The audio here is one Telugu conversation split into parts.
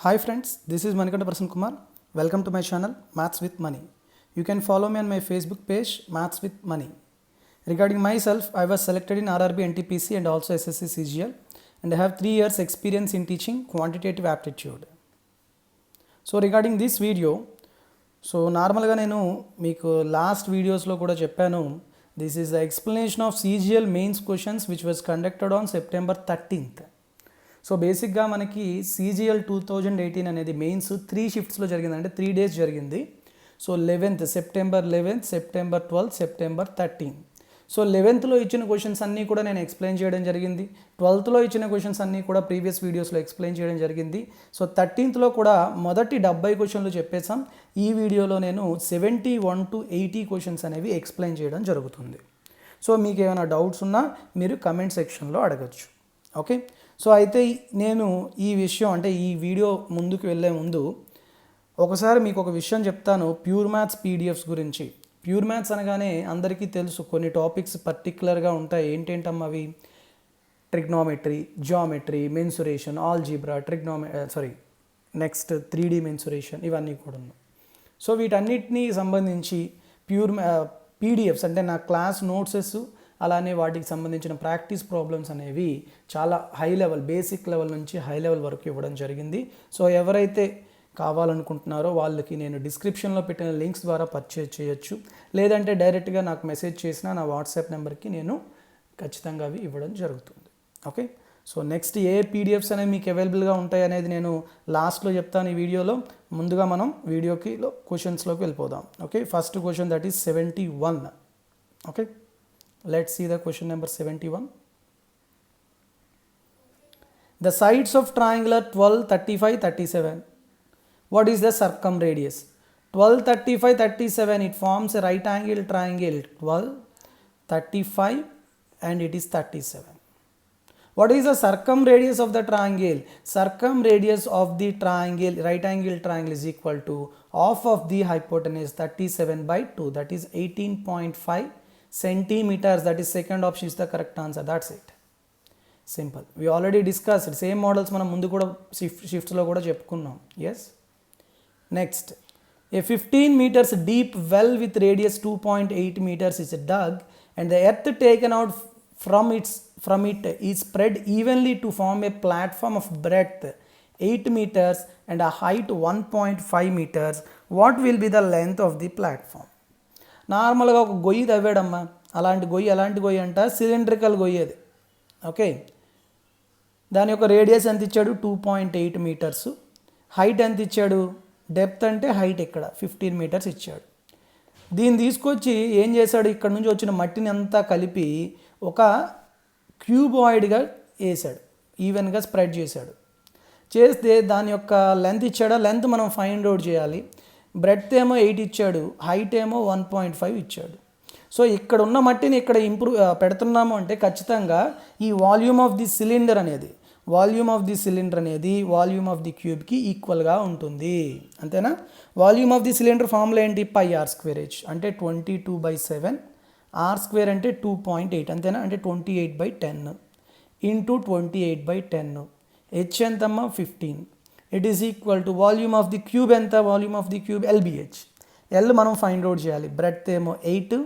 Hi friends, this is Manikanta Prasanna Kumar. Welcome to my channel Maths with Money. You can follow me on my Facebook page Maths with Money. Regarding myself, I was selected in RRB NTPC and also SSC CGL, and I have 3 years experience in teaching quantitative aptitude. So regarding this video, నార్మల్గా నేను మీకు లాస్ట్ వీడియోస్లో కూడా చెప్పాను, this is the explanation of CGL mains questions which was conducted on September 13th. So బేసిక్గా మనకి CGL 2018 అనేది మెయిన్స్ 3 షిఫ్ట్స్లో జరిగింది, అంటే 3 days జరిగింది. So September 11th, September 12th, September 13th. So 11thలో ఇచ్చిన క్వశ్చన్స్ అన్నీ కూడా నేను ఎక్స్ప్లెయిన్ చేయడం జరిగింది. 12thలో ఇచ్చిన క్వశ్చన్స్ అన్నీ కూడా ప్రీవియస్ వీడియోస్లో ఎక్స్ప్లెయిన్ చేయడం జరిగింది. సో 13thలో కూడా మొదటి 70 క్వశ్చన్లు చెప్పేసాం. ఈ వీడియోలో నేను 71 to 80 క్వశ్చన్స్ అనేవి ఎక్స్ప్లెయిన్ చేయడం జరుగుతుంది. సో మీకు ఏమైనా డౌట్స్ ఉన్నా మీరు కమెంట్ సెక్షన్లో అడగచ్చు. ఓకే, సో అయితే నేను ఈ విషయం, అంటే ఈ వీడియో ముందుకు వెళ్ళే ముందు ఒకసారి మీకు ఒక విషయం చెప్తాను ప్యూర్ మ్యాథ్స్ పీడిఎఫ్స్ గురించి. ప్యూర్ మ్యాథ్స్ అనగానే అందరికీ తెలుసు, కొన్ని టాపిక్స్ పర్టికులర్గా ఉంటాయి. ఏంటేంటమ్మా అవి? Trigonometry, geometry, mensuration, algebra, next 3D mensuration, ఇవన్నీ కూడా ఉన్నాయి. సో వీటన్నిటినీ సంబంధించి ప్యూర్ పీడిఎఫ్స్, అంటే నా క్లాస్ నోట్సెస్, అలానే వాటికి సంబంధించిన ప్రాక్టీస్ ప్రాబ్లమ్స్ అనేవి చాలా హై లెవెల్, బేసిక్ లెవెల్ నుంచి హై లెవెల్ వరకు ఇవ్వడం జరిగింది. సో ఎవరైతే కావాలనుకుంటున్నారో వాళ్ళకి నేను డిస్క్రిప్షన్లో పెట్టిన లింక్స్ ద్వారా పర్చేజ్ చేయొచ్చు, లేదంటే డైరెక్ట్గా నాకు మెసేజ్ చేసిన నా వాట్సాప్ నెంబర్కి నేను ఖచ్చితంగా అవి ఇవ్వడం జరుగుతుంది. ఓకే, సో నెక్స్ట్ ఏ పీడిఎఫ్స్ అనేవి మీకు అవైలబుల్గా ఉంటాయి అనేది నేను లాస్ట్లో చెప్తాను ఈ వీడియోలో. ముందుగా మనం వీడియోకి క్వశ్చన్స్లోకి వెళ్ళిపోదాం. Okay, first question, that is 71. Okay, let's see the question number 71. The sides of triangle are 12, 35, 37. What is the circumradius? 12, 35, 37, it forms a right angle triangle 12, 35 and it is 37. What is the circumradius of the triangle? Circumradius of the triangle, right angle triangle, is equal to half of the hypotenuse 37 by 2, that is 18.5 centimeters. That is second option is the correct answer. That's it. Simple. We already discussed same models మనం ముందు కూడా షిఫ్ట్స్లో కూడా చెప్పుకున్నాం. Yes. Next, a 15 meters deep well with radius 2.8 meters is dug and the earth taken out from it is spread evenly to form a platform of breadth 8 meters and a height 1.5 meters. What will be the length of the platform? నార్మల్గా ఒక గొయ్యి తవ్వాడమ్మా. ఎలాంటి గొయ్యి అంట? సిలిండ్రికల్ గొయ్యి అది. ఓకే, దాని యొక్క రేడియస్ ఎంత ఇచ్చాడు? 2.8 meters. హైట్ ఎంత ఇచ్చాడు? డెప్త్ అంటే హైట్ ఇక్కడ 15 meters ఇచ్చాడు. దీన్ని తీసుకొచ్చి ఏం చేశాడు? ఇక్కడ నుంచి వచ్చిన మట్టిని అంతా కలిపి ఒక క్యూబాయిడ్గా వేసాడు, ఈవెన్గా స్ప్రెడ్ చేశాడు. చేస్తే దాని యొక్క లెంత్ ఇచ్చాడా? లెంత్ మనం ఫైండ్ అవుట్ చేయాలి. బ్రెడ్త్ ఏమో 8 ఇచ్చాడు, హైట్ ఏమో 1.5 ఇచ్చాడు. సో ఇక్కడ ఉన్న మట్టిని ఇక్కడ పెడుతున్నాము అంటే ఖచ్చితంగా ఈ వాల్యూమ్ ఆఫ్ ది సిలిండర్ అనేది వాల్యూమ్ ఆఫ్ ది క్యూబ్కి ఈక్వల్గా ఉంటుంది. అంతేనా? Volume of the cylinder formula ఏంటి? πr²h అంటే 22/7, r² అంటే 2.8, అంతేనా? అంటే 28/10 ఇంటూ 28/10. h ఎంతమ్మా? 15. It is equal to volume of the cube ఎంత? Volume of the cube LBH. L మనం ఫైండ్ అవుట్ చేయాలి. బ్రెడ్త్ ఏమో 8,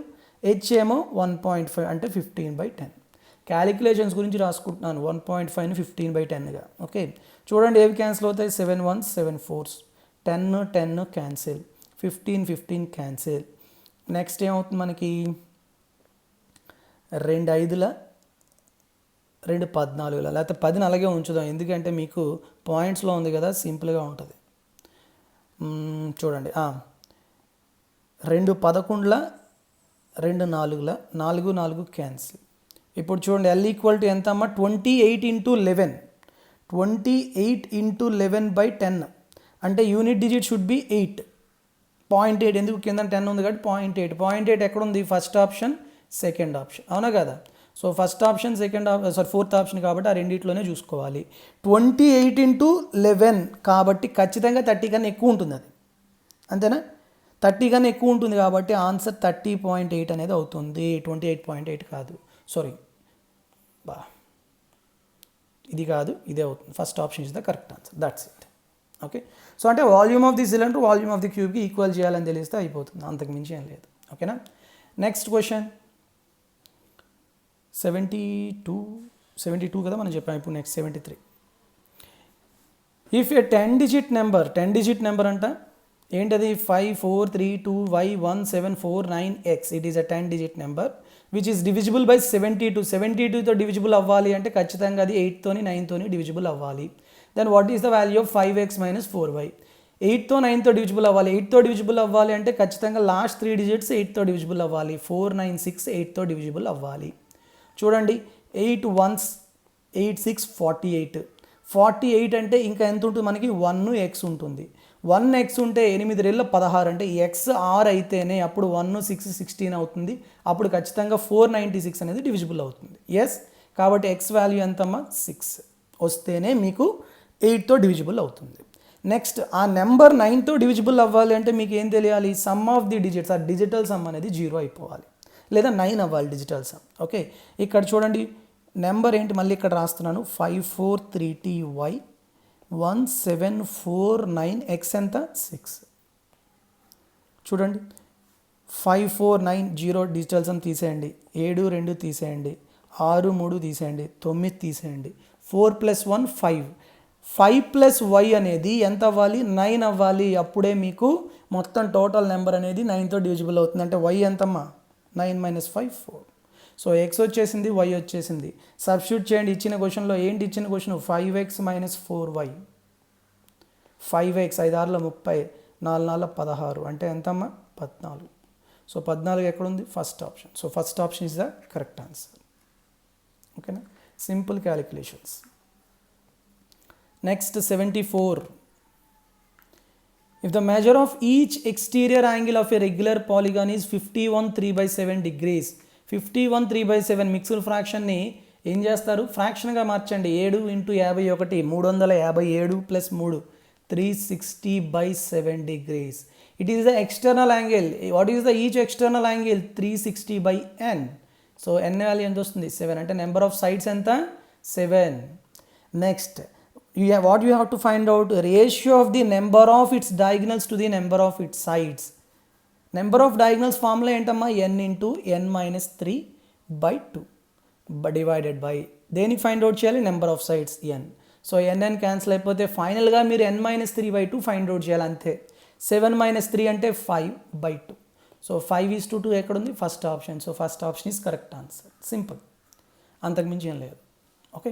h ఏమో 1.5 అంటే 15/10. క్యాలిక్యులేషన్స్ గురించి రాసుకుంటున్నాను. 1.5ని 15/10గా. ఓకే, చూడండి ఏవి క్యాన్సిల్ అవుతాయి? 7 1s 7 4s, 10 10 cancel, 15 15 cancel. Next ఏమవుతుంది మనకి? 2 5ల 2 14ల, లేకపోతే 10ని అలాగే ఉంచుదాం, ఎందుకంటే మీకు పాయింట్స్లో ఉంది కదా, సింపుల్గా ఉంటుంది. చూడండి, 2 11ల 2 4ల 4 4 క్యాన్సిల్. ఇప్పుడు చూడండి L ఈక్వల్ టు ఎంత అమ్మా? 28 × 11. 28 × 11/10 అంటే యూనిట్ డిజిట్ షుడ్ బి 8. 0.8 ఎందుకు? కింద 10 ఉంది కాబట్టి 0.8. 0.8 ఎక్కడ ఉంది? ఫస్ట్ ఆప్షన్, సెకండ్ ఆప్షన్, అవునా కదా? So first option, fourth option కాబట్టి ఆ రెండిట్లోనే చూసుకోవాలి. 28 × 11 కాబట్టి ఖచ్చితంగా 30 కన్నా ఎక్కువ ఉంటుంది అది, అంతేనా? 30 కన్నా ఎక్కువ ఉంటుంది కాబట్టి ఆన్సర్ 30.8 అనేది అవుతుంది, 28.8 కాదు. ఇది కాదు, ఇదే అవుతుంది. First option is the correct answer. That's it. Okay, so అంటే volume of the cylinder volume of the క్యూబ్కి ఈక్వల్ చేయాలని తెలిస్తే అయిపోతుంది, అంతకు మించి ఏం లేదు. ఓకేనా. నెక్స్ట్ క్వశ్చన్ 72 కదా మనం చెప్పాం. ఇప్పుడు next 73. If a 10 digit number అంట ఏంటది 5432y1749x, it is a 10 digit number which is divisible by 72. 72తో డివిజిబుల్ అవ్వాలి అంటే ఖచ్చితంగా అది 8తోని 9తోని డివిజిబుల్ అవ్వాలి. Then what is the value of 5x minus 4y? 8తో 9తో డివిజిబుల్ అవ్వాలి. 8తో డివిజిబుల్ అవ్వాలి అంటే ఖచ్చితంగా లాస్ట్ 3 డిజిట్స్ 8తో డివిజిబుల్ అవ్వాలి. 4 9 6 8తో డివిజిబుల్ అవ్వాలి. చూడండి 8 1s 8 6 48. 48 అంటే ఇంకా ఎంత ఉంటుంది మనకి 1x ఉంటుంది. 1x ఉంటే 8 రెళ్ళ 16 అంటే x 6 అయితేనే అప్పుడు 1 6 16 అవుతుంది. అప్పుడు ఖచ్చితంగా 496 అనేది డివిజిబుల్ అవుతుంది. ఎస్, కాబట్టి x వాల్యూ ఎంతమ్మా 6 వస్తేనే మీకు 8తో డివిజిబుల్ అవుతుంది. నెక్స్ట్ ఆ నెంబర్ 9తో డివిజిబుల్ అవ్వాలి అంటే మీకు ఏం తెలియాలి, సమ్ ఆఫ్ ది డిజిట్స్, ఆ డిజిటల్ సమ్ అనేది 0 అయిపోవాలి లేదా 9 అవ్వాలి డిజిటల్ సమ్. ఓకే, ఇక్కడ చూడండి నెంబర్ ఏంటి మళ్ళీ ఇక్కడ రాస్తున్నాను 5432y 1749x ఎంత 6. చూడండి 5490 డిజిటల్ సమ్ తీసేయండి, 7 2 తీసేయండి, 6 3 తీసేయండి, 9 తీసేయండి, 4 + 1 5. 5 + y అనేది ఎంత అవ్వాలి 9 అవ్వాలి. అప్పుడే మీకు మొత్తం టోటల్ నెంబర్ అనేది 9తో డివిజిబుల్ అవుతుంది. అంటే y ఎంతమ్మా 9 - 5 4. సో x వచ్చేసింది, y వచ్చేసింది. సబ్స్టిట్యూట్ చేయండి ఇచ్చిన క్వశ్చన్లో. ఏంటి ఇచ్చిన క్వశ్చన్ 5x - 4y. 5x 5 6 30 4 4 16 అంటే ఎంతమ్మా 14. సో 14 ఎక్కడుంది first option. So first option is the correct answer. ఓకేనా, simple calculations. Next 74. If the measure of each exterior angle of a regular polygon is 51 3/7 degrees, 51 3/7 mixed ఫ్రాక్షన్ని ఏం చేస్తారు, ఫ్రాక్షన్గా మార్చండి. 7 × 51 357 + 3 360/7 degrees. It is the external angle. What is the each external angle? 360/n. So n value ఎంత వస్తుంది 7 అంటే నెంబర్ ఆఫ్ సైడ్స్ ఎంత 7. Next what you have to find out, ratio of the number of its diagonals to the number of its sides. Number of diagonals formula ఏంటమ్మా n × n - 3/2 డివైడెడ్ బై దేనికి ఫైండ్ అవుట్ చేయాలి number of sides n. So n cancel అయిపోతే ఫైనల్గా మీరు n - 3/2 ఫైండ్ అవుట్ చేయాలి అంతే. 7 - 3 అంటే 5/2. సో 5:2 ఎక్కడుంది first option. So first option is correct answer. Simple, అంతకుమించి ఏం లేదు. Okay,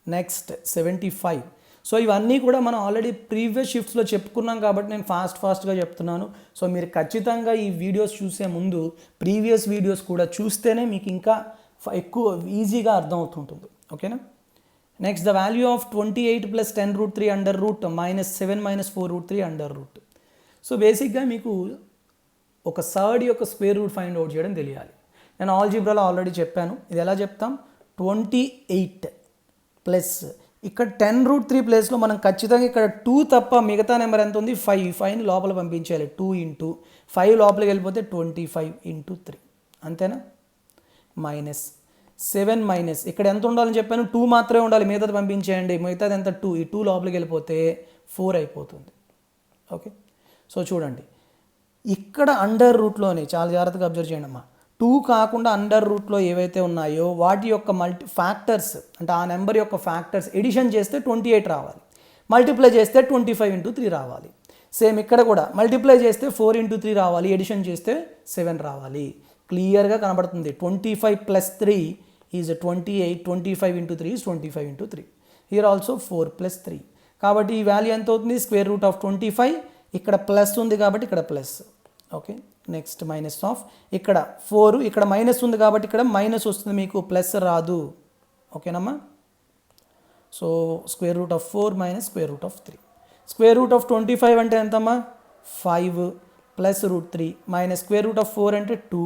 next 75. సో ఇవన్నీ కూడా మనం ఆల్రెడీ ప్రీవియస్ షిఫ్ట్స్లో చెప్పుకున్నాం కాబట్టి నేను ఫాస్ట్గా చెప్తున్నాను. సో మీరు ఖచ్చితంగా ఈ వీడియోస్ చూసే ముందు ప్రీవియస్ వీడియోస్ కూడా చూస్తేనే మీకు ఇంకా ఎక్కువ ఈజీగా అర్థమవుతుంటుంది. ఓకేనా. Next the value of 28 + 10√3 √-7 - 4√3 so బేసిక్గా మీకు ఒక సర్డ్ యొక్క స్క్వేర్ రూట్ ఫైండ్ అవుట్ చేయడం తెలియాలి. నేను ఆల్జీబ్రాలో ఆల్రెడీ చెప్పాను. ఇది ఎలా చెప్తాం 28 ప్లస్ ఇక్కడ 10√3 ప్లేస్లో మనం ఖచ్చితంగా ఇక్కడ 2 తప్ప మిగతా నెంబర్ ఎంత ఉంది 5. 5ని లోపల పంపించాలి. 2 × 5 లోపలికి వెళ్ళిపోతే 25 × 3 అంతేనా. -7 ఇక్కడ ఎంత ఉండాలని చెప్పాను 2 మాత్రమే ఉండాలి, మిగతాది పంపించేయండి. మిగతాది ఎంత 2. ఈ 2 లోపలికి వెళ్ళిపోతే 4 అయిపోతుంది. ఓకే, సో చూడండి ఇక్కడ అండర్ రూట్లోనే చాలా జాగ్రత్తగా అబ్జర్వ్ చేయండి అమ్మా. 2 కాకుండా అండర్ రూట్లో ఏవైతే ఉన్నాయో వాటి యొక్క ఫ్యాక్టర్స్ అంటే ఆ నెంబర్ యొక్క ఫ్యాక్టర్స్ ఎడిషన్ చేస్తే 28 రావాలి, మల్టిప్లై చేస్తే 25 × 3 రావాలి. సేమ్ ఇక్కడ కూడా మల్టిప్లై చేస్తే 4 × 3 రావాలి, ఎడిషన్ చేస్తే 7 రావాలి. క్లియర్గా కనబడుతుంది. 25 + 3 ఈజ్ 28, 25 × 3 ఈజ్ 25 × 3. Here also 4 + 3. కాబట్టి ఈ వాల్యూ ఎంత అవుతుంది √25. ఇక్కడ ప్లస్ ఉంది కాబట్టి ఇక్కడ plus. Okay, next minus of ఇక్కడ 4, ఇక్కడ మైనస్ ఉంది కాబట్టి ఇక్కడ మైనస్ వస్తుంది, మీకు ప్లస్ రాదు. ఓకేనమ్మా. సో √4 - √3. √25 అంటే ఎంతమ్మా 5 + √3 -√4 అంటే 2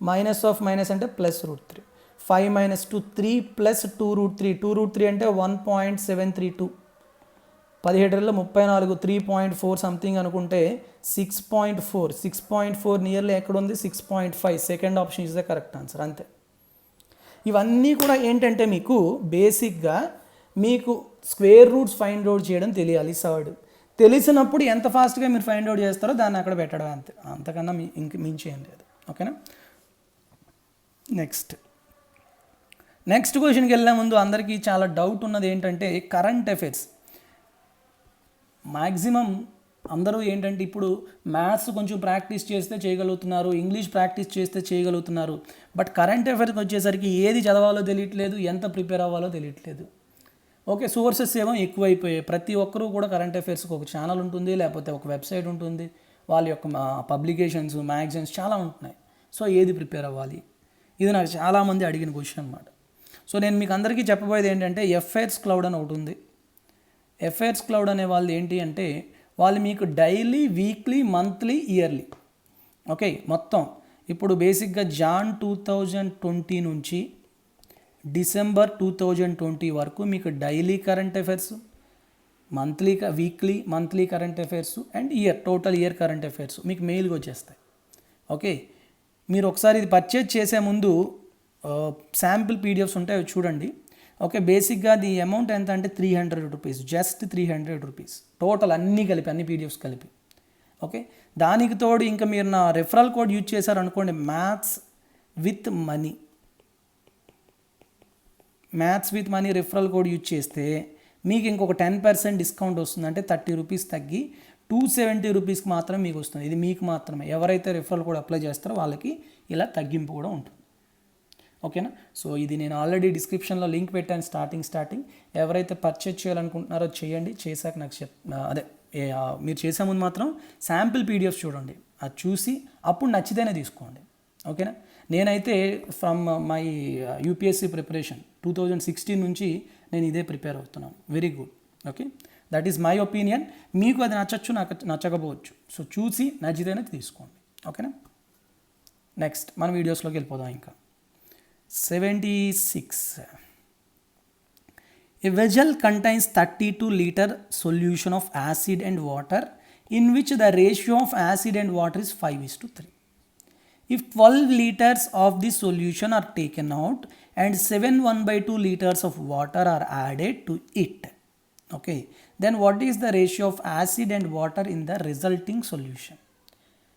మైనస్ ఆఫ్ మైనస్ అంటే +√3. 5 - 2 3 + 2√3. 2√3 అంటే 1.732. 17 34 3.4 సంథింగ్ అనుకుంటే 6.4. 6.4 నియర్లీ ఎక్కడ ఉంది 6.5. Second option is the correct answer. అంతే. ఇవన్నీ కూడా ఏంటంటే మీకు బేసిక్గా మీకు స్క్వేర్ రూట్స్ ఫైండ్ అవుట్ చేయడం తెలియాలి. థర్డ్, తెలిసినప్పుడు ఎంత ఫాస్ట్గా మీరు ఫైండ్ అవుట్ చేస్తారో దాన్ని అక్కడ పెట్టడం, అంతే, అంతకన్నా ఇంక మించి ఏం లేదు. ఓకేనా. నెక్స్ట్ క్వశ్చన్కి వెళ్ళే ముందు అందరికీ చాలా డౌట్ ఉన్నది ఏంటంటే కరెంట్ అఫైర్స్. మ్యాక్సిమం అందరూ ఏంటంటే ఇప్పుడు మ్యాథ్స్ కొంచెం ప్రాక్టీస్ చేస్తే చేయగలుగుతున్నారు, ఇంగ్లీష్ ప్రాక్టీస్ చేస్తే చేయగలుగుతున్నారు, బట్ కరెంట్ అఫైర్స్కి వచ్చేసరికి ఏది చదవాలో తెలియట్లేదు, ఎంత ప్రిపేర్ అవ్వాలో తెలియట్లేదు. ఓకే, సోర్సెస్ ఏమో ఎక్కువైపోయాయి. ప్రతి ఒక్కరూ కూడా కరెంట్ అఫైర్స్కి ఒక ఛానల్ ఉంటుంది, లేకపోతే ఒక వెబ్సైట్ ఉంటుంది, వాళ్ళ యొక్క పబ్లికేషన్స్, మ్యాగజైన్స్ చాలా ఉంటున్నాయి. సో ఏది ప్రిపేర్ అవ్వాలి, ఇది నాకు చాలామంది అడిగిన క్వశ్చన్ అనమాట. సో నేను మీకు అందరికీ చెప్పబోయేది ఏంటంటే ఎఫ్ఐఆర్స్ క్లౌడ్ అని ఒకటి ఉంది. ఎఫ్ఐఆర్స్ క్లౌడ్ అనే వాళ్ళు ఏంటి అంటే వాళ్ళు మీకు daily, weekly, monthly, yearly, okay, మొత్తం ఇప్పుడు బేసిక్గా జాన్ 2020 నుంచి డిసెంబర్ 2020 వరకు మీకు daily current affairs, monthly current affairs and total year current affairs మీకు మెయిల్గా వచ్చేస్తాయి. ఓకే, మీరు ఒకసారి ఇది పర్చేజ్ చేసే ముందు శాంపిల్ పీడిఎఫ్స్ ఉంటాయి, అవి చూడండి. ఓకే, బేసిక్గా ది అమౌంట్ ఎంత అంటే 300 రూపీస్, జస్ట్ 300 రూపీస్ టోటల్ అన్నీ కలిపి, అన్ని పీడిఎఫ్స్ కలిపి. ఓకే, దానికి తోడు ఇంకా మీరు నా రెఫరల్ కోడ్ యూజ్ చేశారనుకోండి, maths with money referral code use చేస్తే మీకు ఇంకొక 10% డిస్కౌంట్ వస్తుంది. అంటే 30 రూపీస్ తగ్గి 270 రూపీస్కి మాత్రమే మీకు వస్తుంది. ఇది మీకు మాత్రమే, ఎవరైతే రెఫరల్ కోడ్ అప్లై చేస్తారో వాళ్ళకి ఇలా తగ్గింపు కూడా ఉంటుంది. ఓకేనా. సో ఇది నేను ఆల్రెడీ డిస్క్రిప్షన్లో లింక్ పెట్టాను. స్టార్టింగ్ ఎవరైతే పర్చేజ్ చేయాలనుకుంటున్నారో చేయండి. చేశాక నాకు మీరు చేసే ముందు మాత్రం శాంపిల్ పీడిఎఫ్ చూడండి, అది చూసి అప్పుడు నచ్చితేనే తీసుకోండి. ఓకేనా. నేనైతే ఫ్రమ్ మై యూపీఎస్సీ ప్రిపరేషన్ 2016 నుంచి నేను ఇదే ప్రిపేర్ అవుతున్నాను. Very good. Okay, that is my opinion. మీకు అది నచ్చచ్చు, నాకు నచ్చకపోవచ్చు. సో చూసి నచ్చితేనే తీసుకోండి. ఓకేనా. నెక్స్ట్ మన వీడియోస్లోకి వెళ్ళిపోదాం. ఇంకా 76. A vessel contains 32 liter solution of acid and water in which the ratio of acid and water is 5:3. If 12 liters of the solution are taken out and 7 1/2 liters of water are added to it, okay, then what is the ratio of acid and water in the resulting solution?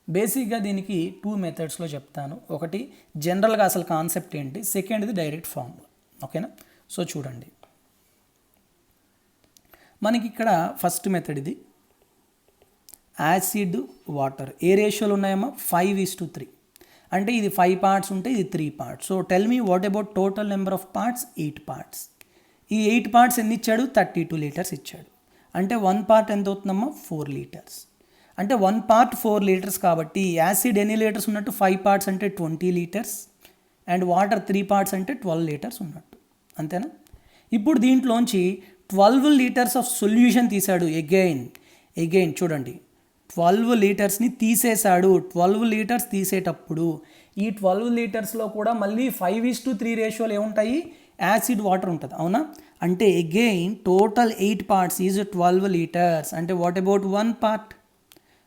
బేసిక్గా దీనికి 2 మెథడ్స్లో చెప్తాను. ఒకటి జనరల్గా అసలు కాన్సెప్ట్ ఏంటి, సెకండ్ది డైరెక్ట్ ఫార్ములా. ఓకేనా. సో చూడండి, మనకి ఇక్కడ ఫస్ట్ మెథడ్ ఇది యాసిడ్ వాటర్. ఏ రేషియోలు ఉన్నాయమ్మా? 5:3. అంటే ఇది 5 పార్ట్స్ ఉంటే ఇది 3 parts. So tell me what about total number of parts? 8 parts. ఈ 8 పార్ట్స్ ఎన్ని ఇచ్చాడు? 32 లీటర్స్ ఇచ్చాడు. అంటే 1 పార్ట్ ఎంత అవుతుందమ్మా? 4 లీటర్స్. అంటే 1 పార్ట్ 4 లీటర్స్ కాబట్టి యాసిడ్ ఎన్ని లీటర్స్ ఉన్నట్టు? 5 పార్ట్స్ అంటే 20 లీటర్స్ అండ్ వాటర్ 3 పార్ట్స్ అంటే 12 లీటర్స్ ఉన్నట్టు. అంతేనా? ఇప్పుడు దీంట్లోంచి 12 లీటర్స్ ఆఫ్ సొల్యూషన్ తీశాడు. అగైన్ చూడండి, 12 లీటర్స్ని తీసేశాడు. 12 లీటర్స్ తీసేటప్పుడు ఈ 12 లీటర్స్లో కూడా మళ్ళీ 5:3 రేషియోలు ఏముంటాయి? యాసిడ్ వాటర్ ఉంటుంది. అవునా? అంటే again total 8 parts is 12 litres. అంటే వాట్ అబౌట్ 1 పార్ట్?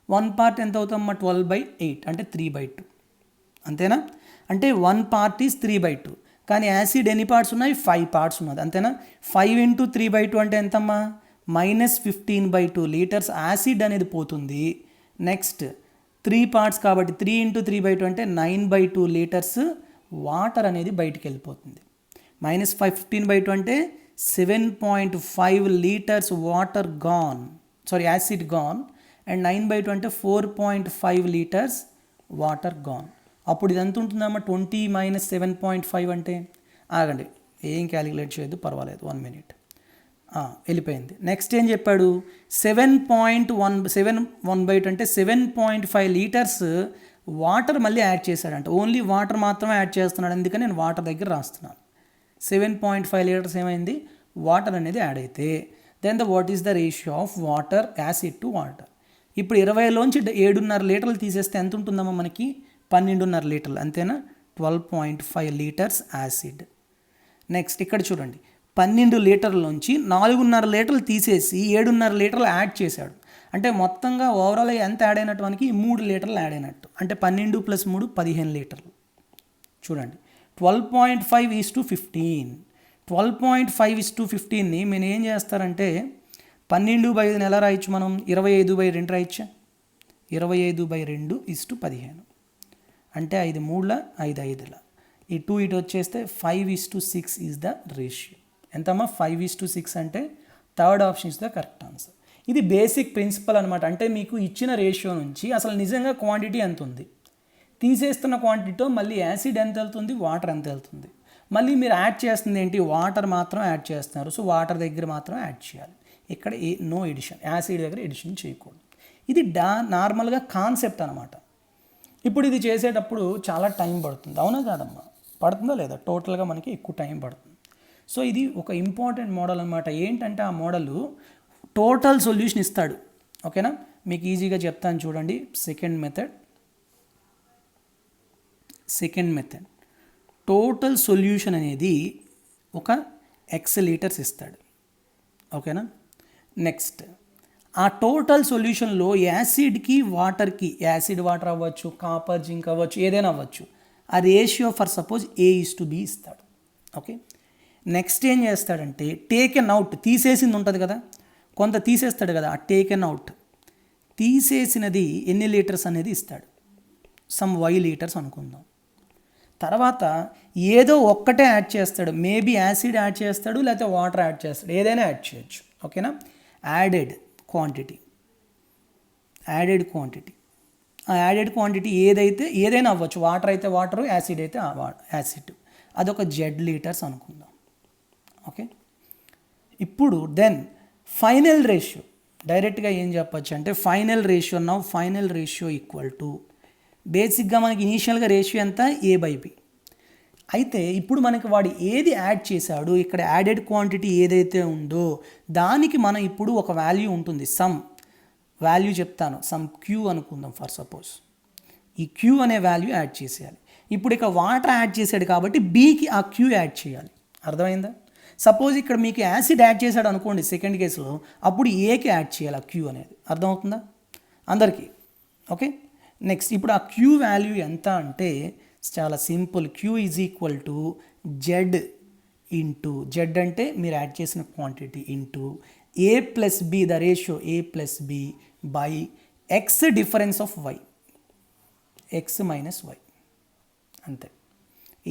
1 పార్ట్ ఎంత అవుతామమ్మా? 12/8 అంటే 3/2. అంతేనా? అంటే 1 పార్ట్ ఈజ్ 3/2. కానీ యాసిడ్ ఎన్ని పార్ట్స్ ఉన్నాయి? 5 పార్ట్స్ ఉన్నది. అంతేనా? 5 × 3/2 అంటే ఎంతమ్మా? -15/2 లీటర్స్ యాసిడ్ అనేది పోతుంది. నెక్స్ట్ 3 పార్ట్స్ కాబట్టి 3 × 3/2 అంటే 9/2 లీటర్స్ వాటర్ అనేది బయటికి వెళ్ళిపోతుంది. -15/2 అంటే 7.5 litres water gone, acid gone. And 9/2 అంటే 4.5 లీటర్స్ వాటర్ గాన్. అప్పుడు ఇది ఎంత ఉంటుందమ్మా? 20 - 7.5 అంటే, ఆగండి, ఏం క్యాలిక్యులేట్ చేయొద్దు, పర్వాలేదు, 1 మినిట్. వెళ్ళిపోయింది. నెక్స్ట్ ఏం చెప్పాడు? 7.1/8 అంటే 7.5 లీటర్స్ వాటర్ మళ్ళీ యాడ్ చేశాడంట. ఓన్లీ వాటర్ మాత్రమే యాడ్ చేస్తున్నాడు, అందుకని నేను వాటర్ దగ్గర రాస్తున్నాను. 7.5 లీటర్స్ ఏమైంది? వాటర్ అనేది యాడ్ అయితే then what is the ratio of water, acid to water. ఇప్పుడు 20లోంచి 7.5 లీటర్లు తీసేస్తే ఎంత ఉంటుందమ్మా మనకి? 12.5 లీటర్లు. అంతేనా? 12.5 లీటర్స్ యాసిడ్. నెక్స్ట్ ఇక్కడ చూడండి, 12 లీటర్లోంచి 4.5 లీటర్లు తీసేసి 7.5 లీటర్లు యాడ్ చేశాడు. అంటే మొత్తంగా ఓవరాల్ ఎంత యాడ్ అయినట్టు మనకి? 3 లీటర్లు యాడ్ అయినట్టు. అంటే 12 + 3 15 లీటర్లు. చూడండి, 12.5:15. 12.5:15ని మీరు ఏం చేస్తారంటే 12/5 ఎలా రాయొచ్చు మనం? 25/2 రాయొచ్చా? 25/2:15 అంటే 5 3 5 5 ఈ 2 ఇటు వచ్చేస్తే 5:6 ఈజ్ ద రేషియో. ఎంతమ్మా? 5:6 అంటే third option is the correct answer. ఇది బేసిక్ ప్రిన్సిపల్ అనమాట. అంటే మీకు ఇచ్చిన రేషియో నుంచి అసలు నిజంగా క్వాంటిటీ ఎంత ఉంది, తీసేస్తున్న క్వాంటిటీతో మళ్ళీ యాసిడ్ ఎంత వెళ్తుంది, వాటర్ ఎంత వెళ్తుంది, మళ్ళీ మీరు యాడ్ చేస్తుంది ఏంటి? వాటర్ మాత్రం యాడ్ చేస్తున్నారు. సో వాటర్ దగ్గర మాత్రం యాడ్ చేయాలి. ఇక్కడ నో ఎడిషన్, యాసిడ్ దగ్గర ఎడిషన్ చేయకూడదు. ఇది నార్మల్గా కాన్సెప్ట్ అనమాట. ఇప్పుడు ఇది చేసేటప్పుడు చాలా టైం పడుతుంది, అవునా కాదమ్మా? పడుతుందా లేదా? టోటల్గా మనకి ఎక్కువ టైం పడుతుంది. సో ఇది ఒక ఇంపార్టెంట్ మోడల్ అనమాట. ఏంటంటే ఆ మోడల్ టోటల్ సొల్యూషన్ ఇస్తాడు. ఓకేనా? మీకు ఈజీగా చెప్తాను చూడండి. సెకండ్ మెథడ్ టోటల్ సొల్యూషన్ అనేది ఒక X లీటర్స్ ఇస్తాడు. ఓకేనా? నెక్స్ట్ ఆ టోటల్ సొల్యూషన్లో యాసిడ్కి వాటర్కి, యాసిడ్ వాటర్ అవ్వచ్చు, కాపర్ జింక్ అవ్వచ్చు, ఏదైనా అవ్వచ్చు, ఆ రేషియో ఫర్ సపోజ్ A:B ఇస్తాడు. ఓకే. నెక్స్ట్ ఏం చేస్తాడంటే టేకెన్ అవుట్, తీసేసింది ఉంటుంది కదా, కొంత తీసేస్తాడు కదా, ఆ టేకెన్ అవుట్ తీసేసినది ఎన్ని లీటర్స్ అనేది ఇస్తాడు. సమ్ Y లీటర్స్ అనుకుందాం. తర్వాత ఏదో ఒక్కటే యాడ్ చేస్తాడు. మేబీ యాసిడ్ యాడ్ చేస్తాడు, లేకపోతే వాటర్ యాడ్ చేస్తాడు, ఏదైనా యాడ్ చేయొచ్చు. ఓకేనా? యాడెడ్ క్వాంటిటీ ఆ యాడెడ్ క్వాంటిటీ ఏదైనా అవ్వచ్చు. వాటర్ అయితే వాటరు, యాసిడ్ అయితే యాసిడ్. అదొక Z లీటర్స్ అనుకుందాం. ఓకే. ఇప్పుడు దెన్ ఫైనల్ రేషియో డైరెక్ట్గా ఏం చెప్పచ్చు అంటే ఫైనల్ రేషియో ఈక్వల్ టు, బేసిక్గా మనకి ఇనీషియల్గా రేషియో ఎంత? A/B. అయితే ఇప్పుడు మనకి వాడు ఏది యాడ్ చేశాడు, ఇక్కడ యాడెడ్ క్వాంటిటీ ఏదైతే ఉందో దానికి మనం ఇప్పుడు ఒక వాల్యూ ఉంటుంది, సమ్ వాల్యూ చెప్తాను, సమ్ Q అనుకుందాం ఫర్ సపోజ్. ఈ Q అనే వాల్యూ యాడ్ చేసేయాలి. ఇప్పుడు ఇక్కడ వాటర్ యాడ్ చేశాడు కాబట్టి Bకి ఆ Q యాడ్ చేయాలి. అర్థమైందా? సపోజ్ ఇక్కడ మీకు యాసిడ్ యాడ్ చేశాడు అనుకోండి సెకండ్ కేసులో, అప్పుడు Aకి యాడ్ చేయాలి ఆ Q అనేది. అర్థమవుతుందా అందరికీ? ఓకే. నెక్స్ట్ ఇప్పుడు ఆ Q వాల్యూ ఎంత అంటే చాలా simple. Q is equal to Z into, Z అంటే మీరు యాడ్ చేసిన quantity, into A+B, the ratio A+B by X difference of Y, X minus Y. అంతే.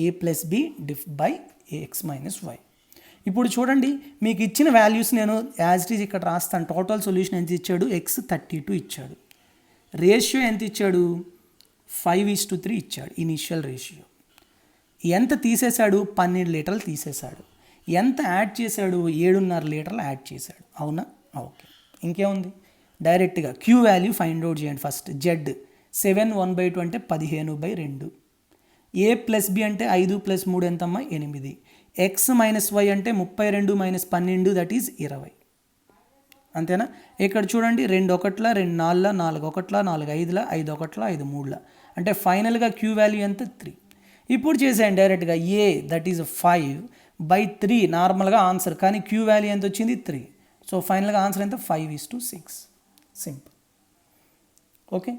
A+B by X minus Y. ఇప్పుడు చూడండి, మీకు ఇచ్చిన వాల్యూస్ నేను యాజ్ ఇట్ ఈజ్ ఇక్కడ రాస్తాను. టోటల్ సొల్యూషన్ ఎంత ఇచ్చాడు? X32 ఇచ్చాడు. రేషియో ఎంత ఇచ్చాడు? 5:3 ఇచ్చాడు ఇనీషియల్ రేషియో. ఎంత తీసేశాడు? 12 లీటర్లు తీసేశాడు. ఎంత యాడ్ చేశాడు? 7.5 లీటర్లు యాడ్ చేశాడు. అవునా? ఓకే. ఇంకేముంది? డైరెక్ట్గా Q వాల్యూ ఫైండ్ అవుట్ చేయండి ఫస్ట్. Z 7/1/2 అంటే 15/2. A+B అంటే 5 + 3 ఎంతమ్మా? 8. X మైనస్ Y అంటే 32 - 12 దట్ ఈజ్ 20. అంతేనా? ఇక్కడ చూడండి, 2 1 2 4 4 1 4 5 5 1 5 3 అంటే ఫైనల్గా Q వాల్యూ ఎంత? 3. ఇప్పుడు చేసేయండి డైరెక్ట్గా A దట్ ఈజ్ 5/3 నార్మల్గా ఆన్సర్, కానీ Q వాల్యూ ఎంత వచ్చింది? 3. సో ఫైనల్గా ఆన్సర్ ఎంత? 5:6. సింపుల్. ఓకే,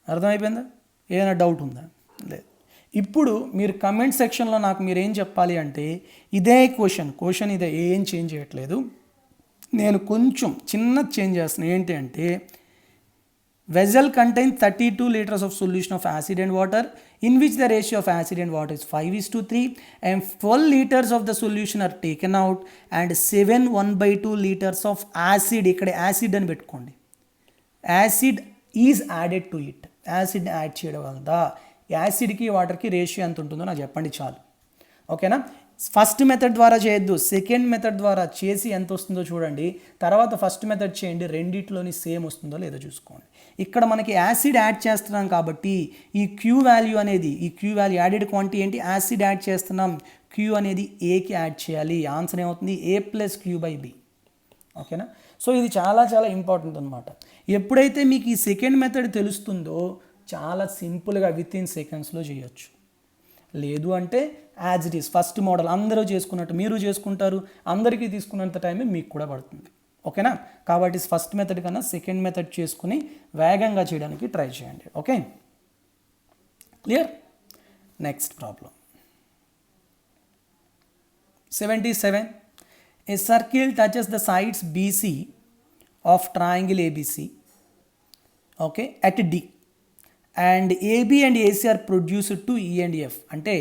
అర్థమైపోయిందా? ఏదైనా డౌట్ ఉందా? లేదు. ఇప్పుడు మీరు కమెంట్ సెక్షన్లో నాకు మీరు ఏం చెప్పాలి అంటే ఇదే క్వశ్చన్ ఇదే, ఏం చేంజ్ చేయట్లేదు, నేను కొంచెం చిన్న చేంజ్ చేస్తున్నాను. ఏంటి అంటే vessel contains 32 liters of solution of acid and water in which the ratio of acid and water is 5:3 and 12 liters of the solution are taken out and 7/1/2 liters of acid, ఇక్కడ యాసిడ్ అని పెట్టుకోండి, acid is added to it. Acid add చేయడం వల్ల యాసిడ్కి వాటర్కి రేషియో ఎంత ఉంటుందో నాకు చెప్పండి చాలు. ఓకేనా? ఫస్ట్ మెథడ్ ద్వారా చేయొద్దు, సెకండ్ మెథడ్ ద్వారా చేసి ఎంత వస్తుందో చూడండి, తర్వాత ఫస్ట్ మెథడ్ చేయండి, రెండిట్లోని సేమ్ వస్తుందో లేదో చూసుకోండి. ఇక్కడ మనకి యాసిడ్ యాడ్ చేస్తున్నాం కాబట్టి ఈ Q వాల్యూ అనేది, ఈ Q వాల్యూ యాడెడ్ క్వాంటిటీ ఏంటి? యాసిడ్ యాడ్ చేస్తున్నాం, Q అనేది Aకి యాడ్ చేయాలి. ఆన్సర్ ఏమవుతుంది? A+Q/B. ఓకేనా? సో ఇది చాలా చాలా ఇంపార్టెంట్ అనమాట. ఎప్పుడైతే మీకు ఈ సెకండ్ మెథడ్ తెలుస్తుందో చాలా సింపుల్గా విత్ ఇన్ సెకండ్స్లో చేయొచ్చు. లేదు అంటే as it is first model అందరూ చేసుకున్నట్టు మీరు చేసుకుంటారు, అందరికీ తీసుకున్నంత టైమే మీకు కూడా పడుతుంది. ఓకేనా? కాబట్టి ఫస్ట్ మెథడ్ కన్నా సెకండ్ మెథడ్ చేసుకుని వేగంగా చేయడానికి ట్రై చేయండి. Okay, clear? Next problem 77. A circle touches the sides BC of triangle ABC, okay, at D, and AB and AC are produced to E and F. అంటే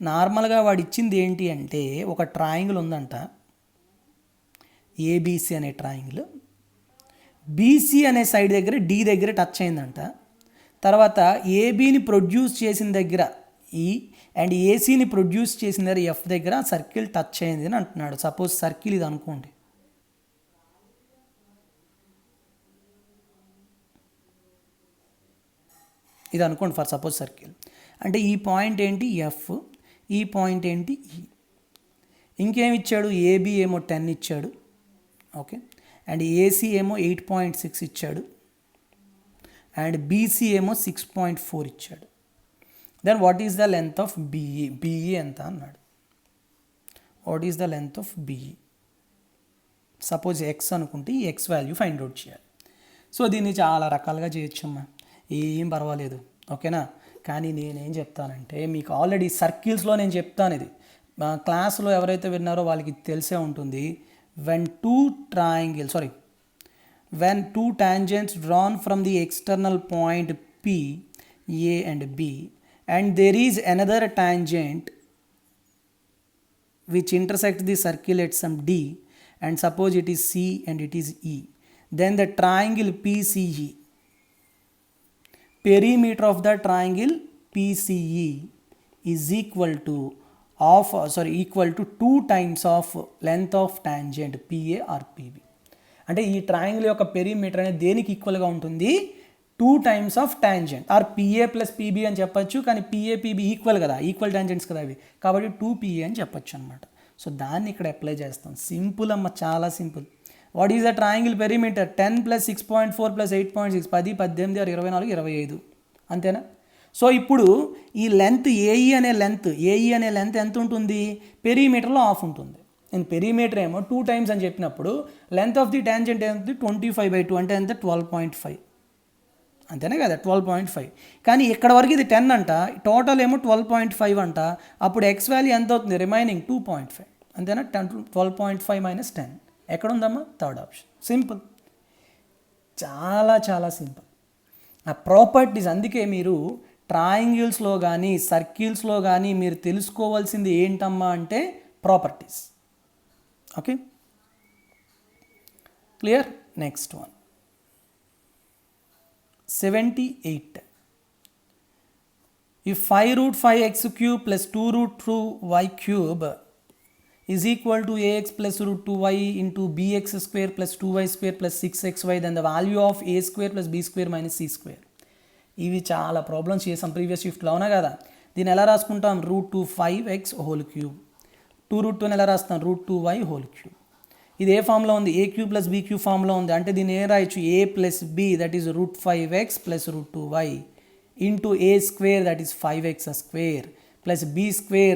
నార్మల్గా వాడు ఇచ్చింది ఏంటి అంటే ఒక ట్రయాంగిల్ ఉందంట, ఏబిసి అనే ట్రయాంగిల్, బీసీ అనే సైడ్ దగ్గర డి దగ్గర టచ్ అయిందంట. తర్వాత ఏబీని ప్రొడ్యూస్ చేసిన దగ్గర ఈ అండ్ ఏసీని ప్రొడ్యూస్ చేసిన దగ్గర ఎఫ్ దగ్గర సర్కిల్ టచ్ అయింది అని అంటున్నాడు. సపోజ్ సర్కిల్ ఇది అనుకోండి, ఇది అనుకోండి ఫర్ సపోజ్ సర్కిల్. అంటే ఈ పాయింట్ ఏంటి ఎఫ్, ఈ పాయింట్ ఏంటి ఈ. ఇంకేమి ఇచ్చాడు, ఏబీ ఏమో 10 ఇచ్చాడు, ఓకే, అండ్ ఏసీ ఏమో 8.6 ఇచ్చాడు, అండ్ బీసీ ఏమో 6.4 ఇచ్చాడు. Then what is the length of BE, BE ఎంత అన్నాడు. What is the length of BE, suppose X అనుకుంటే ఈ ఎక్స్ వాల్యూ ఫైండ్ అవుట్ చేయాలి. సో దీన్ని చాలా రకాలుగా చేయొచ్చమ్మా, ఏం పర్వాలేదు, ఓకేనా. కానీ నేనేం చెప్తానంటే మీకు ఆల్రెడీ సర్కిల్స్లో నేను చెప్తాను, ఇది క్లాస్లో ఎవరైతే విన్నారో వాళ్ళకి తెలిసే ఉంటుంది. when two tangents drawn from the external point P, A and B, and there is another tangent which intersects the circle at some D, and suppose it is C and it is E, then the triangle PCE, perimeter of the triangle PCE is equal to 2 times of length of tangent PA or PB. అంటే ఈ ట్రయాంగిల్ యొక్క పెరిమీటర్ అనేది దేనికి ఈక్వల్గా ఉంటుంది, 2 times of tangent or PA plus PB అని చెప్పచ్చు. కానీ పిఏ పీబీ ఈక్వల్ కదా, ఈక్వల్ టాంజెంట్స్ కదా అవి, కాబట్టి 2PA అని చెప్పచ్చు అనమాట. సో దాన్ని ఇక్కడ అప్లై చేస్తాం. సింపుల్ అమ్మ, చాలా simple. What is the triangle perimeter, 10 + 6.4 + 8.6, 10, 18, 24, 25, అంతేనా. సో ఇప్పుడు ఈ లెంత్ ఏఈ అనే లెంత్ ఎంత ఉంటుంది, పెరిమీటర్లో హాఫ్ ఉంటుంది. నేను పెరిమీటర్ ఏమో 2 times అని చెప్పినప్పుడు లెంత్ ఆఫ్ ది ట్యాంజెంట్ ఎంత, 25/2 అంటే ఎంత, 12.5, అంతేనే కదా, 12.5. కానీ ఇక్కడ వరకు ఇది 10 అంట, టోటల్ ఏమో 12.5 అంట. అప్పుడు ఎక్స్ వాల్యూ ఎంత అవుతుంది, రిమైనింగ్ 2.5, అంతేనా. 12.5 - 10 ఎక్కడ ఉందమ్మా, థర్డ్ ఆప్షన్. సింపుల్, చాలా చాలా సింపుల్. ఆ ప్రాపర్టీస్, అందుకే మీరు ట్రయాంగిల్స్లో కానీ సర్కిల్స్లో కానీ మీరు తెలుసుకోవాల్సింది ఏంటమ్మా అంటే properties. Okay, clear. Next one 78. If 5√5x³ + 2√2y³ is equal to ax + √2y into bx² + 2y² + 6xy, then the value of a² + b² - c². ఇవి చాలా ప్రాబ్లమ్స్ చేసాం ప్రీవియస్ షిఫ్ట్లో, అవునా కదా. దీన్ని ఎలా రాసుకుంటాం, √25x³. 2√2 ఎలా రాస్తాం, √2y³. ఇది ఏ ఫామ్లో ఉంది, a³ + b³ ఫామ్లో ఉంది. అంటే దీన్ని ఏ రాయొచ్చు, a + b that is √5x + √2y into a² that is 5x² plus b²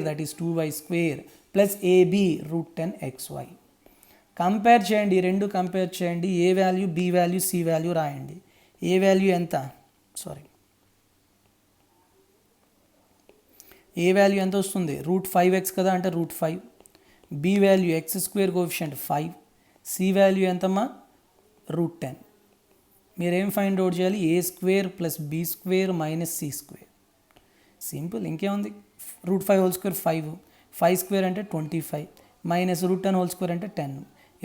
that is 2y² plus ab √10xy. Compare చేయండి, రెండు కంపేర్ చేయండి. A value, B value, C value రాయండి. ఏ వాల్యూ ఎంత, ఏ వాల్యూ ఎంత వస్తుంది, √5x కదా, అంటే √5. B value x² coefficient 5, C value ఎంతమ్మా, √10. మీరేం ఫైండ్ అవుట్ చేయాలి, a² + b² - c². సింపుల్, ఇంకేముంది. √5² 5, 5² అంటే 25 - √10² అంటే 10.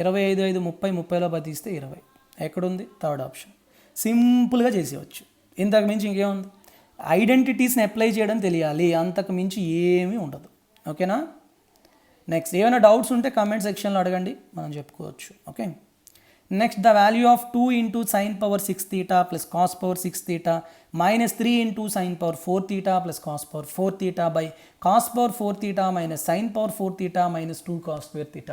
25, 5, 30, 30లో బతిస్తే 20. ఎక్కడుంది, థర్డ్ ఆప్షన్. సింపుల్గా చేసేవచ్చు, ఇంతకు మించి ఇంకేముంది. ఐడెంటిటీస్ని అప్లై చేయడం తెలియాలి, అంతకు మించి ఏమీ ఉండదు. ఓకేనా. నెక్స్ట్ ఏమైనా డౌట్స్ ఉంటే కామెంట్ సెక్షన్లో అడగండి, మనం చెప్పుకోవచ్చు. Okay. Next the value of 2 × sin⁻6θ + cos⁻6θ -3 × sin⁻4θ + cos⁻4θ by cos⁻4θ - sin⁻4θ - 2 cos²θ.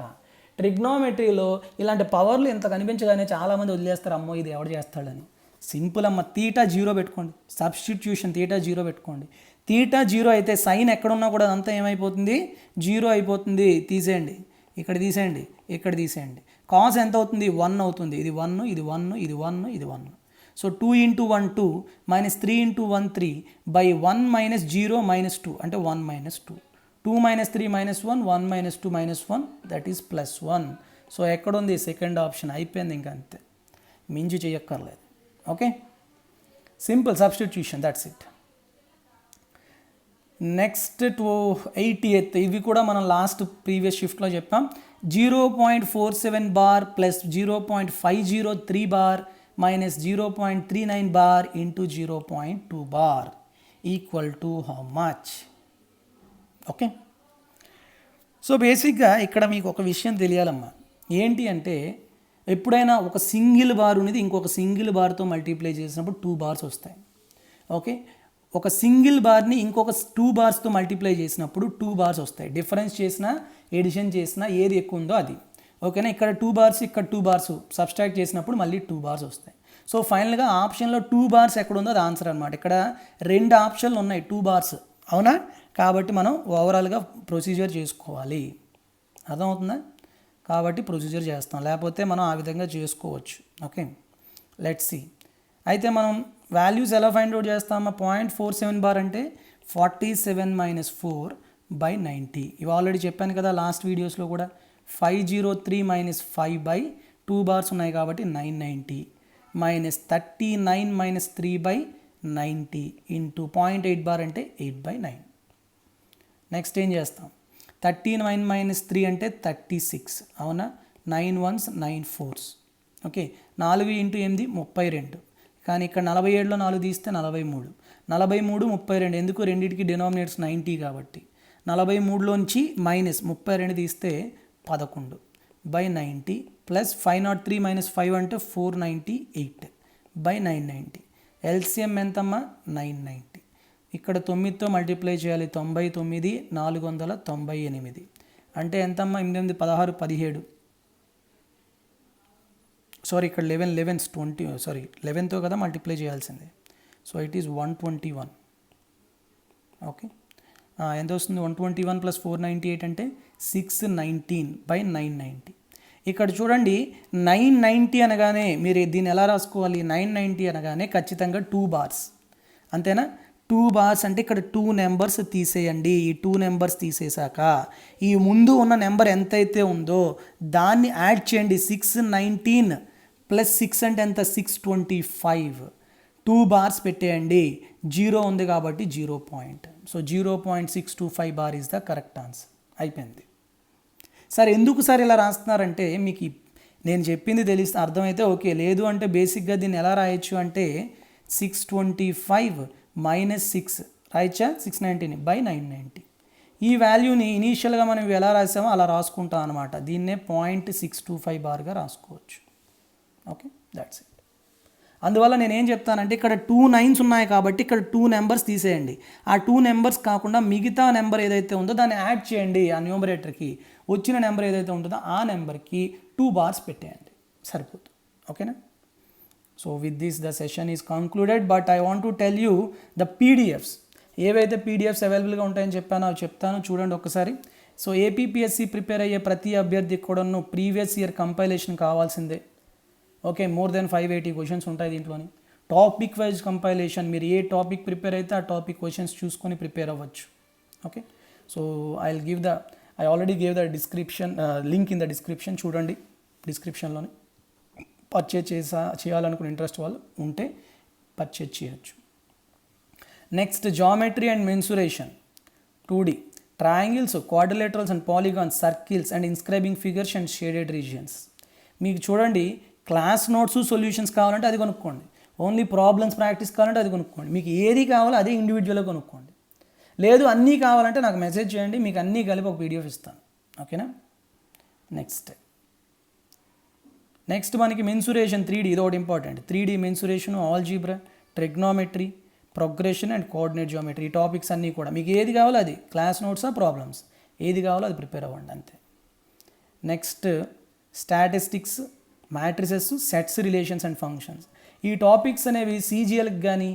ట్రిగ్నోమెట్రీలో ఇలాంటి పవర్లు ఇంత కనిపించగానే చాలామంది వదిలేస్తారు, అమ్మో ఇది ఎవడు చేస్తాడని. సింపుల్ అమ్మ, θ 0 పెట్టుకోండి, సబ్స్టిట్యూషన్ θ 0 పెట్టుకోండి. θ 0 అయితే సైన్ ఎక్కడున్నా కూడా అదంతా ఏమైపోతుంది, 0 అయిపోతుంది. తీసేయండి, ఇక్కడ తీసేయండి, ఇక్కడ తీసేయండి. కాస్ ఎంత అవుతుంది, 1 అవుతుంది. ఇది 1, ఇది 1, ఇది 1, ఇది 1. సో 2 × 1 2 -3 × 1 3 by 1 - 0 - 2 అంటే 1 - 2. 2 minus 3 minus 1, 1 minus 2 minus 1, that is plus 1. So ఎక్కడ ఉంది సెకండ్ ఆప్షన్, అయిపోయింది ఇంకా అంతే, మించి చేయక్కర్లేదు. Okay, simple substitution, that's it. Next 88th, ఇవి కూడా మనం లాస్ట్ ప్రీవియస్ షిఫ్ట్లో చెప్పాం. 0.47 bar plus 0.503 bar minus 0.39 bar into 0.2 bar equal to how much? Okay, so బేసిక్గా ఇక్కడ మీకు ఒక విషయం తెలియాలమ్మా, ఏంటి అంటే ఎప్పుడైనా ఒక సింగిల్ బార్ ఉన్నది ఇంకొక సింగిల్ బార్తో మల్టిప్లై చేసినప్పుడు 2 బార్స్ వస్తాయి. ఓకే, ఒక సింగిల్ బార్ని ఇంకొక 2 బార్స్తో మల్టిప్లై చేసినప్పుడు 2 బార్స్ వస్తాయి. డిఫరెన్స్ చేసినా ఎడిషన్ చేసినా ఏది ఎక్కువ ఉందో అది. ఓకేనా, ఇక్కడ 2 బార్స్ ఇక్కడ 2 బార్స్ సబ్స్ట్రాక్ట్ చేసినప్పుడు మళ్ళీ 2 బార్స్ వస్తాయి. సో ఫైనల్గా ఆప్షన్లో 2 బార్స్ ఎక్కడ ఉందో అది ఆన్సర్ అనమాట. ఇక్కడ 2 ఆప్షన్లు ఉన్నాయి 2 బార్స్, అవునా? కాబట్టి మనం ఓవరాల్గా ప్రొసీజర్ చేసుకోవాలి, అర్థమవుతుందా? కాబట్టి ప్రొసీజర్ చేస్తాం, లేకపోతే మనం ఆ విధంగా చేసుకోవచ్చు. Okay, let's see. అయితే మనం వాల్యూస్ ఎలా ఫైండ్ అవుట్ చేస్తామా? 0.47 బార్ అంటే 47 మైనస్ 4/90. ఇవి ఆల్రెడీ చెప్పాను కదా లాస్ట్ వీడియోస్లో కూడా. 503 మైనస్ 5/2 బార్స్ ఉన్నాయి కాబట్టి 990 మైనస్ 39 మైనస్ 3/90 ఇంటూ 0.8 బార్ అంటే 8/9. నెక్స్ట్ ఏం చేస్తాం? 39 మైనస్ 3 అంటే 36, అవునా? 9 1s 9 4s. Okay, 4 into 8 32. కానీ ఇక్కడ 47లో 4 తీస్తే 43. 43 32, ఎందుకు? రెండింటికి డినామినేటర్స్ 90 కాబట్టి. 43లోంచి మైనస్ 32 తీస్తే 11/90 ప్లస్ 503 మైనస్ 5 అంటే 498/990. ఎల్సిఎం ఎంతమ్మా? 990. ఇక్కడ 9తో మల్టిప్లై చేయాలి, 99 498 అంటే ఎంతమ్మా? 8 16 17, సారీ ఇక్కడ 11 20, సారీ 11తో కదా మల్టిప్లై చేయాల్సిందే. So it is 121. ఓకే, ఎంత వస్తుంది? 121 ప్లస్ 498 అంటే 619/990. ఇక్కడ చూడండి, 990 అనగానే మీరు దీన్ని ఎలా రాసుకోవాలి? 990 అనగానే ఖచ్చితంగా 2 బార్స్, అంతేనా? 2 బార్స్ అంటే ఇక్కడ 2 నెంబర్స్ తీసేయండి. ఈ 2 నెంబర్స్ తీసేశాక ఈ ముందు ఉన్న నెంబర్ ఎంతైతే ఉందో దాన్ని యాడ్ చేయండి. 619 ప్లస్ 6 అంటే ఎంత? 625. 2 బార్స్ పెట్టేయండి, 0 ఉంది కాబట్టి 0 point. So 0.625 bar is the correct answer. అయిపోయింది. సార్ ఎందుకు సార్ ఇలా రాస్తున్నారంటే మీకు నేను చెప్పింది తెలిస్తే అర్థమైతే ఓకే, లేదు అంటే బేసిక్గా దీన్ని ఎలా రాయొచ్చు అంటే 625 మైనస్ 6 రాయచ్చా? 619/990. ఈ వాల్యూని ఇనీషియల్గా మనం ఎలా రాసామో అలా రాసుకుంటాం అనమాట. దీన్నే 0.625 బార్గా రాసుకోవచ్చు. Okay, that's it. అందువల్ల నేను ఏం చెప్తానంటే ఇక్కడ 2 9s ఉన్నాయి కాబట్టి ఇక్కడ 2 నెంబర్స్ తీసేయండి. ఆ 2 నెంబర్స్ కాకుండా మిగతా నెంబర్ ఏదైతే ఉందో దాన్ని యాడ్ చేయండి. ఆ న్యూమరేటర్కి వచ్చిన నెంబర్ ఏదైతే ఉంటుందో ఆ నెంబర్కి 2 బార్స్ పెట్టేయండి, సరిపోతుంది. ఓకేనా? So with this the session is concluded, but I want to tell you the PDFs. ఏవైతే పీడిఎఫ్స్ అవైలబుల్గా ఉంటాయని చెప్పానో అవి చెప్తాను, చూడండి ఒకసారి. సో ఏపీపీఎస్సీ ప్రిపేర్ అయ్యే ప్రతి అభ్యర్థికి కూడాను ప్రీవియస్ ఇయర్ కంపైలేషన్ కావాల్సిందే. ఓకే, మోర్ దెన్ 580 క్వశ్చన్స్ ఉంటాయి దీంట్లోని. టాపిక్ వైజ్ కంపైలేషన్, మీరు ఏ టాపిక్ ప్రిపేర్ అయితే ఆ టాపిక్ క్వశ్చన్స్ చూసుకొని ప్రిపేర్ అవ్వచ్చు. Okay, so I already gave the description link in the description, చూడండి డిస్క్రిప్షన్లోని. పర్చేజ్ చేయాలనుకునే ఇంట్రెస్ట్ వాళ్ళు ఉంటే పర్చేజ్ చేయొచ్చు. Next geometry and mensuration 2D, triangles, quadrilaterals and polygons, circles and inscribing figures and shaded regions. మీకు చూడండి, క్లాస్ నోట్స్ సొల్యూషన్స్ కావాలంటే అది కొనుక్కోండి, ఓన్లీ ప్రాబ్లమ్స్ ప్రాక్టీస్ కావాలంటే అది కొనుక్కోండి. మీకు ఏది కావాలో అదే ఇండివిజువల్గా కొనుక్కోండి. లేదు అన్నీ కావాలంటే నాకు మెసేజ్ చేయండి, మీకు అన్నీ కలిపి ఒక పీడిఎఫ్ ఇస్తాను. ఓకేనా? నెక్స్ట్ మనకి మెన్సురేషన్ 3D, ఇది ఒకటి important. 3D mensuration, algebra, trigonometry, progression and coordinate geometry. ఈ టాపిక్స్ అన్నీ కూడా మీకు ఏది కావాలో అది, క్లాస్ నోట్సా ప్రాబ్లమ్స్, ఏది కావాలో అది ప్రిపేర్ అవ్వండి అంతే. Next statistics, matrices, sets, relations and functions. ఈ టాపిక్స్ అనేవి CGLకి కానీ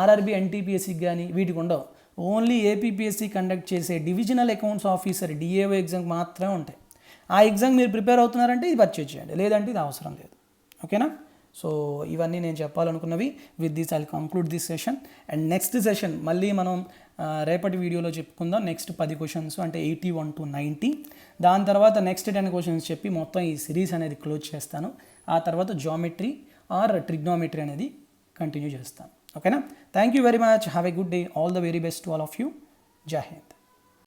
RRB NTPSCకి కానీ వీటికి ఉండవు. ఓన్లీ ఏపీపీఎస్సీ కండక్ట్ చేసే డివిజనల్ అకౌంట్స్ ఆఫీసర్ DAO ఎగ్జామ్కి మాత్రమే ఉంటాయి. ఆ ఎగ్జామ్ మీరు ప్రిపేర్ అవుతున్నారంటే ఇది పర్చేజ్ చేయండి, లేదంటే ఇది అవసరం లేదు. ఓకేనా? సో ఇవన్నీ నేను చెప్పాలనుకున్నవి. With this I will conclude this session. And next session మళ్ళీ మనం రేపటి వీడియోలో చెప్పుకుందాం. నెక్స్ట్ 10 క్వశ్చన్స్ అంటే 81 to 90. దాని తర్వాత నెక్స్ట్ 10 క్వశ్చన్స్ చెప్పి మొత్తం ఈ సిరీస్ అనేది క్లోజ్ చేస్తాను. ఆ తర్వాత జామెట్రీ ఆర్ ట్రిగ్నోమెట్రీ అనేది కంటిన్యూ చేస్తాను. ఓకేనా? Thank you very much. Have a good day. All the very best to all of you. జై హింద్.